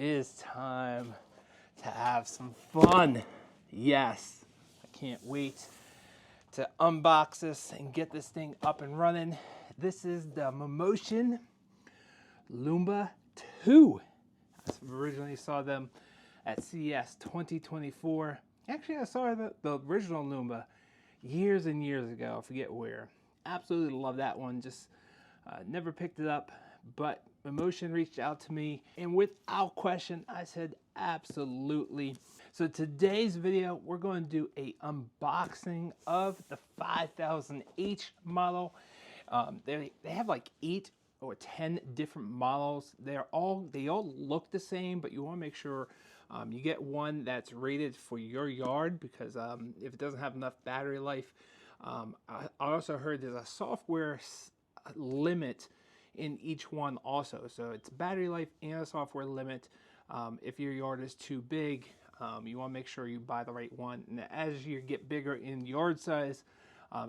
It is time to have some fun. Yes, I can't wait to unbox this and get this thing up and running. This is the Mimo Luba 2. I originally saw them at CES 2024. Actually, I saw the original Luba years and years ago. I forget where. Absolutely love that one. Just never picked it up, but Mimo reached out to me, and without question, I said absolutely. So today's video, we're going to do a unboxing of the 5000H model. They have like 8 or 10 different models. They all look the same, but you want to make sure you get one that's rated for your yard, because if it doesn't have enough battery life, I also heard there's a software limit in each one also. So it's battery life and a software limit. If your yard is too big, you want to make sure you buy the right one. And as you get bigger in yard size,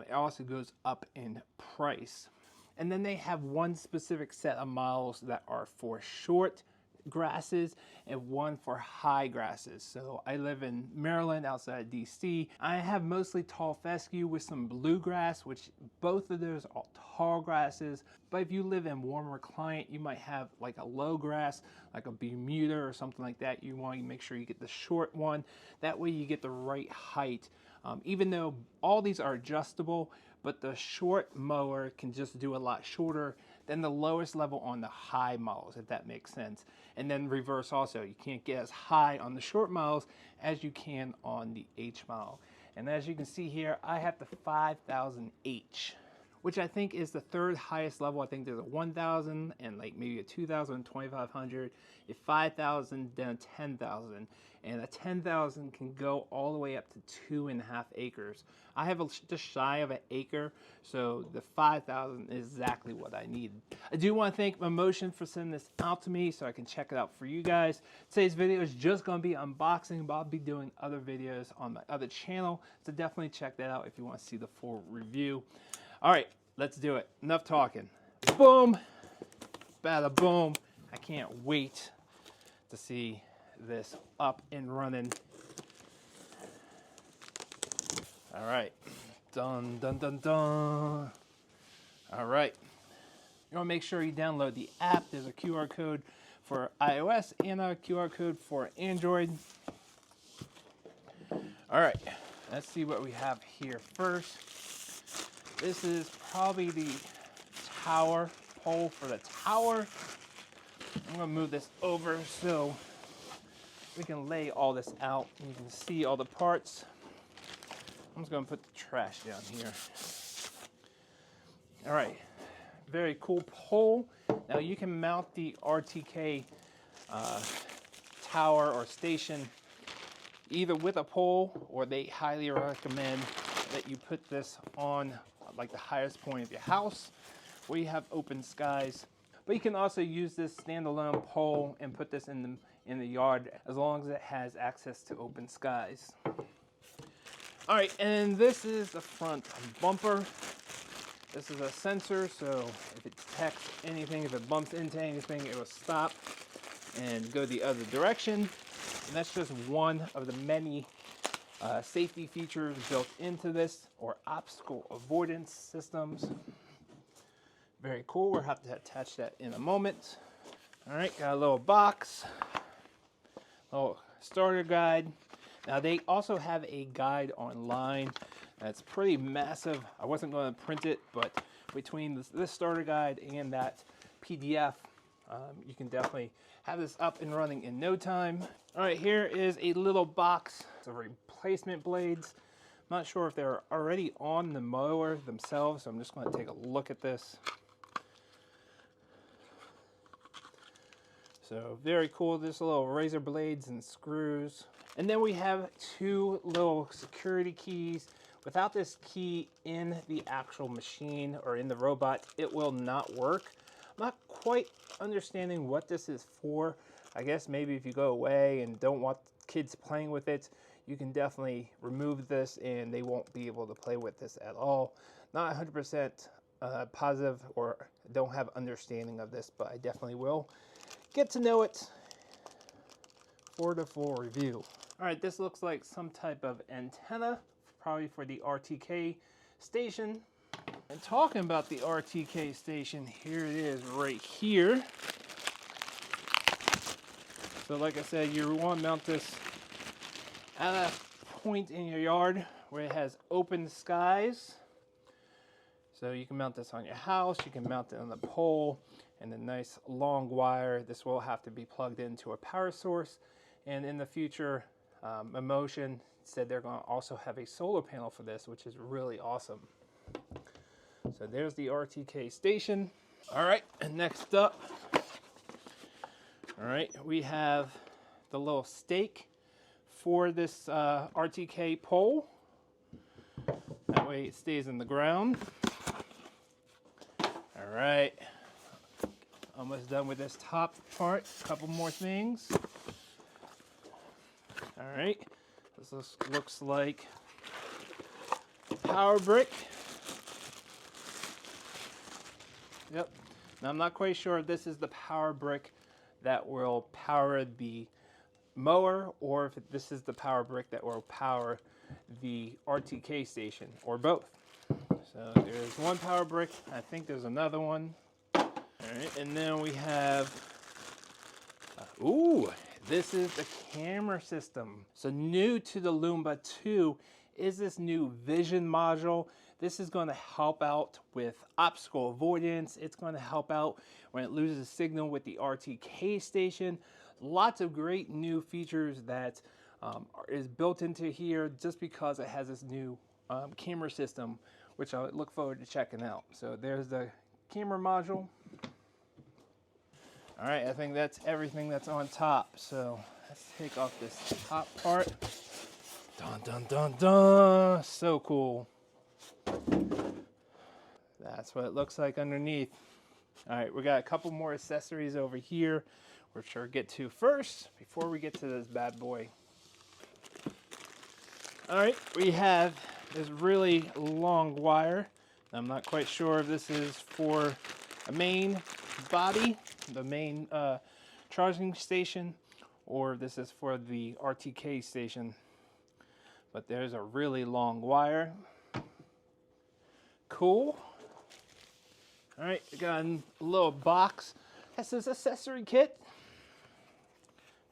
it also goes up in price. And then they have one specific set of models that are for short grasses and one for high grasses. So I live in Maryland, outside DC. I have mostly tall fescue with some bluegrass, which both of those are tall grasses. But if you live in warmer climate, you might have like a low grass, like a Bermuda or something like that. You want to make sure you get the short one. That way you get the right height. Even though all these are adjustable, but the short mower can just do a lot shorter than the lowest level on the high models, if that makes sense. And then reverse also, you can't get as high on the short models as you can on the H model. And as you can see here, I have the 5000H, which I think is the third highest level. I think there's a 1000 and like maybe a 2000, 2500, a 5000, then a 10,000. And a 10,000 can go all the way up to 2.5 acres. I have just shy of an acre, so the 5000 is exactly what I need. I do want to thank Mimo for sending this out to me so I can check it out for you guys. Today's video is just going to be unboxing, but I'll be doing other videos on my other channel, so definitely check that out if you want to see the full review. All right, let's do it. Enough talking. Boom, bada boom. I can't wait to see this up and running. All right, dun dun dun dun. All right, you want to make sure you download the app. There's a QR code for iOS and a QR code for Android. All right, let's see what we have here first. This is probably the tower pole for the tower. I'm gonna move this over so we can lay all this out and you can see all the parts. I'm just gonna put the trash down here. All right, very cool pole. Now you can mount the RTK tower or station either with a pole, or they highly recommend that you put this on like the highest point of your house where you have open skies. But you can also use this standalone pole and put this in the yard as long as it has access to open skies. All right, and this is the front bumper. This is a sensor, so if it detects anything, if it bumps into anything, it will stop and go the other direction. And that's just one of the many safety features built into this, or obstacle avoidance systems. Very cool. We'll have to attach that in a moment. All right, got a little box, little starter guide. Now they also have a guide online that's pretty massive. I wasn't going to print it, but between this starter guide and that PDF, you can definitely have this up and running in no time. All right, here is a little box of replacement blades. I'm not sure if they're already on the mower themselves, so I'm just going to take a look at this. So very cool, just little razor blades and screws. And then we have 2 little security keys. Without this key in the actual machine or in the robot, it will not work. I'm not quite understanding what this is for. I guess maybe if you go away and don't want kids playing with it, you can definitely remove this and they won't be able to play with this at all. Not 100% positive or don't have understanding of this, but I definitely will get to know it for the full review. All right, this looks like some type of antenna, probably for the RTK station. And talking about the RTK station, here it is right here. So like I said, you want to mount this at a point in your yard where it has open skies. So you can mount this on your house, you can mount it on the pole, and a nice long wire. This will have to be plugged into a power source. And in the future, Emotion said they're going to also have a solar panel for this, which is really awesome. So there's the RTK station. All right, and next up, all right, we have the little stake for this RTK pole. That way it stays in the ground. All right, almost done with this top part. A couple more things. All right, this looks like power brick. Yep. Now I'm not quite sure if this is the power brick that will power the mower or if this is the power brick that will power the RTK station, or both. So there's one power brick. I think there's another one. All right, and then we have, ooh, this is the camera system. So new to the Luba 2 is this new vision module. This is going to help out with obstacle avoidance. It's going to help out when it loses signal with the RTK station. Lots of great new features that is built into here just because it has this new camera system, which I look forward to checking out. So there's the camera module. All right, I think that's everything that's on top. So let's take off this top part. Dun, dun, dun, dun. So cool. That's what it looks like underneath. All right, we got a couple more accessories over here, which we'll get to first before we get to this bad boy. All right, we have this really long wire. I'm not quite sure if this is for a main body, the main charging station, or if this is for the RTK station. But there's a really long wire. Cool. All right, we got a little box. That says accessory kit.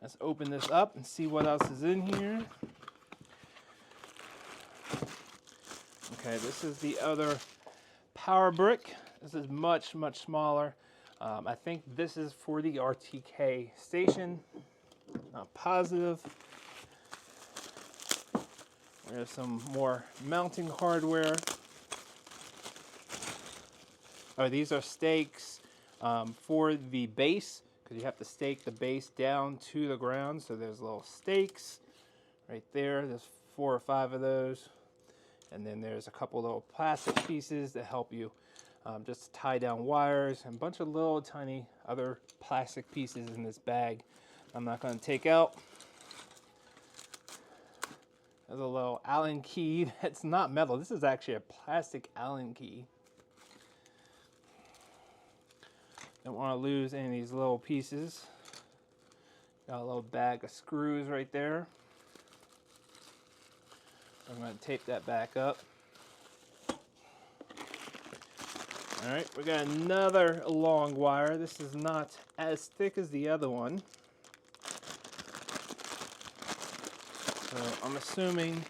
Let's open this up and see what else is in here. Okay, this is the other power brick. This is much, much smaller. I think this is for the RTK station. Not positive. There's some more mounting hardware. Oh, these are stakes for the base, because you have to stake the base down to the ground. So there's little stakes right there. There's 4 or 5 of those. And then there's a couple little plastic pieces that help you just tie down wires, and a bunch of little tiny other plastic pieces in this bag I'm not going to take out. There's a little Allen key that's not metal. This is actually a plastic Allen key. Don't want to lose any of these little pieces. Got a little bag of screws right there. I'm going to tape that back up. All right, we got another long wire. This is not as thick as the other one. So I'm assuming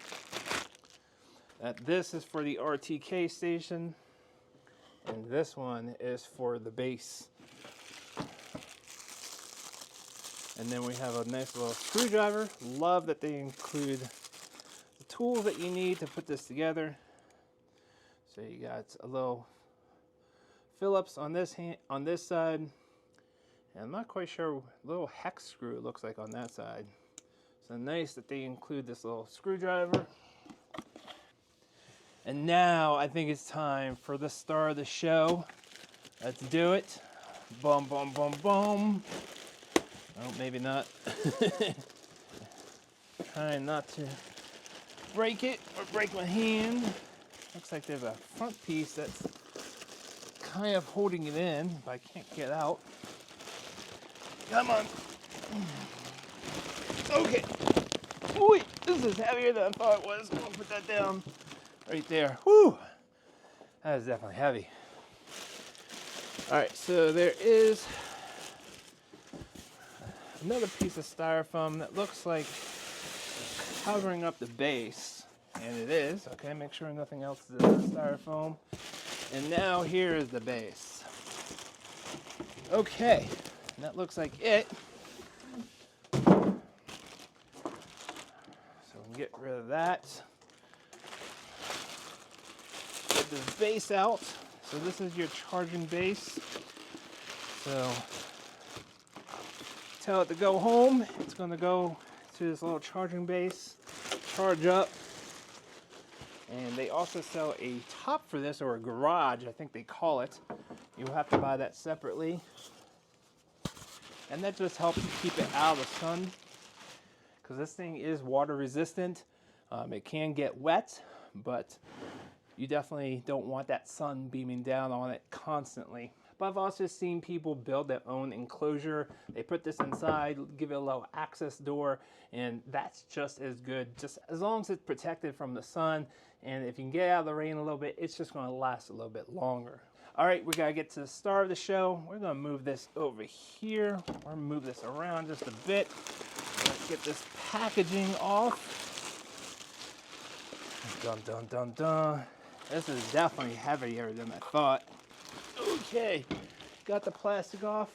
that this is for the RTK station and this one is for the base. And then we have a nice little screwdriver. Love that they include the tools that you need to put this together. So you got a little Phillips on this side, and I'm not quite sure, a little hex screw it looks like on that side. So nice that they include this little screwdriver. And now I think it's time for the star of the show. Let's do it. Boom, boom, boom, boom. Oh, maybe not. Trying not to break it or break my hand. Looks like there's a front piece that's kind of holding it in, but I can't get out. Come on. Okay. Wait, this is heavier than I thought it was. I'm gonna put that down right there. Whew. That is definitely heavy. All right, so there is another piece of styrofoam that looks like covering up the base, and it is. Okay, make sure nothing else is in the styrofoam. And now here is the base. Okay, and that looks like it. So we can get rid of that. Get this base out. So this is your charging base. So tell it to go home. It's going to go to this little charging base, charge up. And they also sell a top for this, or a garage, I think they call it. You'll have to buy that separately. And that just helps keep it out of the sun, because this thing is water resistant. It can get wet, but you definitely don't want that sun beaming down on it constantly. But I've also seen people build their own enclosure. They put this inside, give it a little access door, and that's just as good, just as long as it's protected from the sun. And if you can get out of the rain a little bit, it's just gonna last a little bit longer. All right, we gotta get to the star of the show. We're gonna move this over here. We're gonna move this around just a bit. Let's get this packaging off. Dun, dun, dun, dun. This is definitely heavier than I thought. Okay, got the plastic off.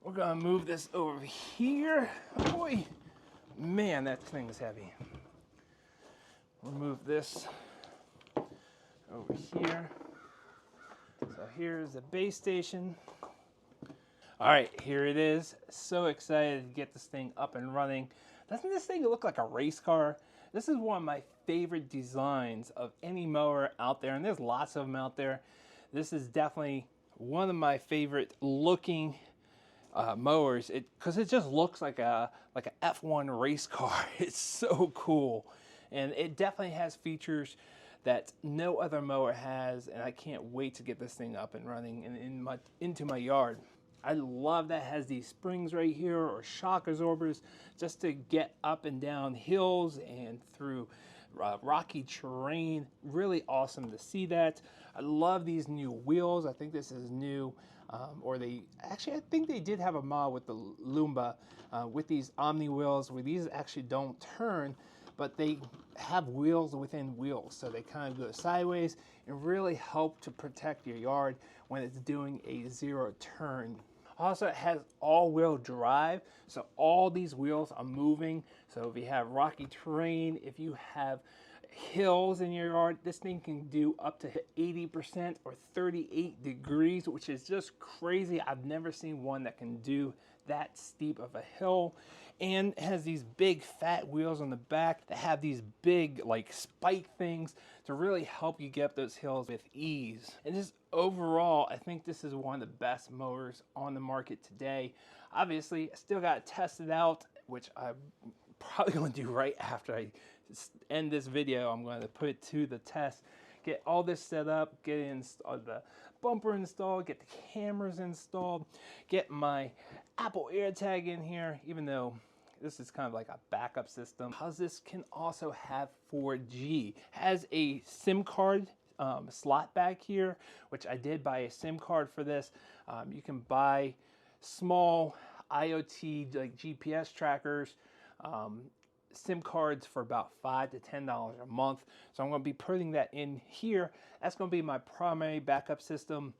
We're gonna move this over here. Oh boy, man, that thing is heavy. Remove this over here. So here's the base station. All right, here it is. So excited to get this thing up and running. Doesn't this thing look like a race car? This is one of my favorite designs of any mower out there, and there's lots of them out there. This is definitely one of my favorite looking mowers, because it just looks like a F1 race car. It's so cool, and it definitely has features that no other mower has, and I can't wait to get this thing up and running and into my yard. I love that it has these springs right here, or shock absorbers, just to get up and down hills and through rocky terrain. Really awesome to see that. I love these new wheels. I think this is new, I think they did have a model with the Luba with these Omni wheels, where these actually don't turn, but they have wheels within wheels, so they kind of go sideways and really help to protect your yard when it's doing a zero turn. Also, it has all-wheel drive, so all these wheels are moving. So if you have rocky terrain, if you have hills in your yard, this thing can do up to 80% or 38 degrees, which is just crazy. I've never seen one that can do that steep of a hill. And it has these big fat wheels on the back that have these big like spike things to really help you get up those hills with ease. And just overall, I think this is one of the best mowers on the market today. Obviously, I still got to test it out, which I'm probably going to do right after I end this video. I'm going to put it to the test, get all this set up, get the bumper installed, get the cameras installed, get my Apple AirTag in here, even though this is kind of like a backup system, because this can also have 4G. Has a SIM card slot back here, which I did buy a SIM card for this. You can buy small IoT like GPS trackers, SIM cards for about $5 to $10 a month. So I'm going to be putting that in here. That's going to be my primary backup system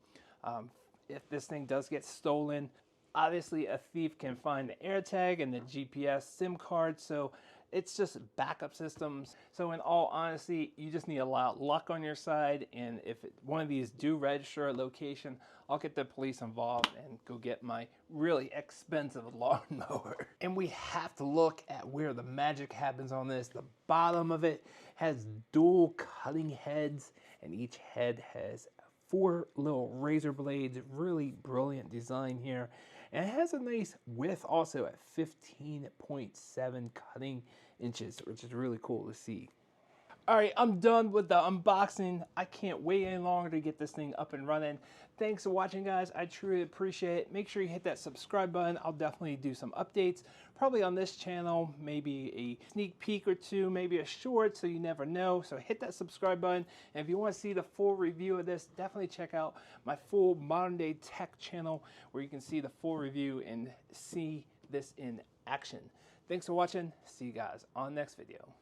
if this thing does get stolen. Obviously, a thief can find the AirTag and the GPS SIM card, so it's just backup systems. So in all honesty, you just need a lot of luck on your side, and if one of these do register a location, I'll get the police involved and go get my really expensive lawnmower. And we have to look at where the magic happens on this. The bottom of it has dual cutting heads, and each head has 4 little razor blades. Really brilliant design here. And it has a nice width also at 15.7 cutting inches, which is really cool to see. All right, I'm done with the unboxing. I can't wait any longer to get this thing up and running. Thanks for watching, guys. I truly appreciate it. Make sure you hit that subscribe button. I'll definitely do some updates, probably on this channel, maybe a sneak peek or two, maybe a short, so you never know. So hit that subscribe button. And if you want to see the full review of this, definitely check out my full Modern Day Tech channel, where you can see the full review and see this in action. Thanks for watching. See you guys on the next video.